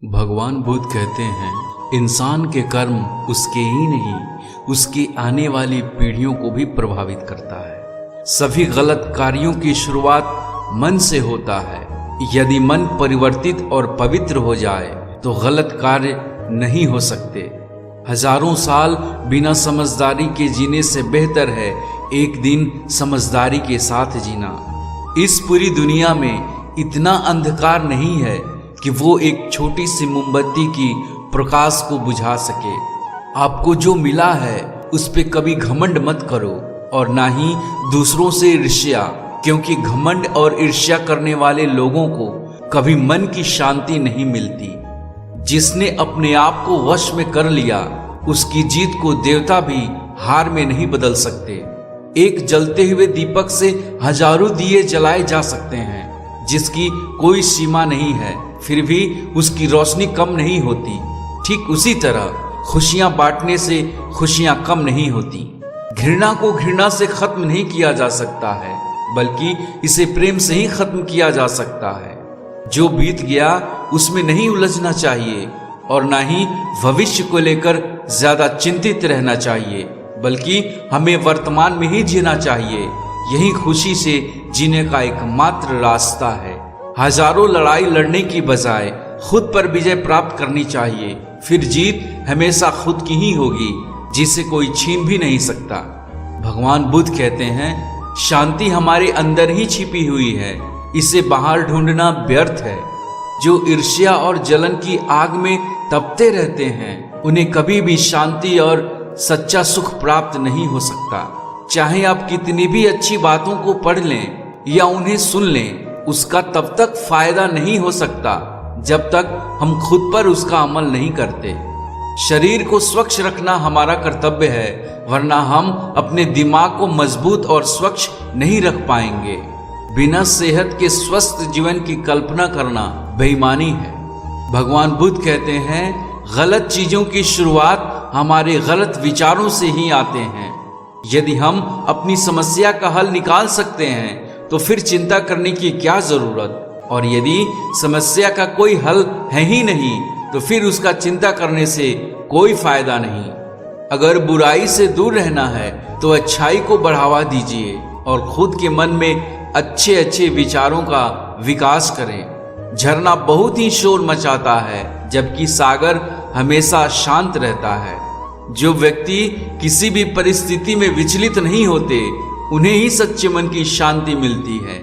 भगवान बुद्ध कहते हैं, इंसान के कर्म उसके ही नहीं, उसकी आने वाली पीढ़ियों को भी प्रभावित करता है। सभी गलत कार्यों की शुरुआत मन से होता है। यदि मन परिवर्तित और पवित्र हो जाए तो गलत कार्य नहीं हो सकते। हजारों साल बिना समझदारी के जीने से बेहतर है एक दिन समझदारी के साथ जीना। इस पूरी दुनिया में इतना अंधकार नहीं है कि वो एक छोटी सी मोमबत्ती की प्रकाश को बुझा सके। आपको जो मिला है उस पे कभी घमंड मत करो और ना ही दूसरों से ईर्ष्या, क्योंकि घमंड और ईर्ष्या करने वाले लोगों को कभी मन की शांति नहीं मिलती। जिसने अपने आप को वश में कर लिया उसकी जीत को देवता भी हार में नहीं बदल सकते। एक जलते हुए दीपक से हजारों दिए जलाए जा सकते हैं, जिसकी कोई सीमा नहीं है, फिर भी उसकी रोशनी कम नहीं होती। ठीक उसी तरह खुशियां बांटने से खुशियां कम नहीं होती। घृणा को घृणा से खत्म नहीं किया जा सकता है, बल्कि इसे प्रेम से ही खत्म किया जा सकता है। जो बीत गया उसमें नहीं उलझना चाहिए और ना ही भविष्य को लेकर ज्यादा चिंतित रहना चाहिए, बल्कि हमें वर्तमान में ही जीना चाहिए। यही खुशी से जीने का एकमात्र रास्ता है। हजारों लड़ाई लड़ने की बजाय खुद पर विजय प्राप्त करनी चाहिए, फिर जीत हमेशा खुद की ही होगी, जिसे कोई छीन भी नहीं सकता। भगवान बुद्ध कहते हैं, शांति हमारे अंदर ही छिपी हुई है, इसे बाहर ढूंढना व्यर्थ है। जो ईर्ष्या और जलन की आग में तपते रहते हैं उन्हें कभी भी शांति और सच्चा सुख प्राप्त नहीं हो सकता। चाहे आप कितनी भी अच्छी बातों को पढ़ लें या उन्हें सुन लें, उसका तब तक फायदा नहीं हो सकता जब तक हम खुद पर उसका अमल नहीं करते। शरीर को स्वच्छ रखना हमारा कर्तव्य है, वरना हम अपने दिमाग को मजबूत और स्वच्छ नहीं रख पाएंगे। बिना सेहत के स्वस्थ जीवन की कल्पना करना बेईमानी है। भगवान बुद्ध कहते हैं, गलत चीजों की शुरुआत हमारे गलत विचारों से ही आते हैं। यदि हम अपनी समस्या का हल निकाल सकते हैं तो फिर चिंता करने की क्या जरूरत, और यदि समस्या का कोई हल है ही नहीं तो फिर उसका चिंता करने से कोई फायदा नहीं। अगर बुराई से दूर रहना है तो अच्छाई को बढ़ावा दीजिए और खुद के मन में अच्छे अच्छे विचारों का विकास करें। झरना बहुत ही शोर मचाता है, जबकि सागर हमेशा शांत रहता है। जो व्यक्ति किसी भी परिस्थिति में विचलित नहीं होते, उन्हें ही सच्चे मन की शांति मिलती है।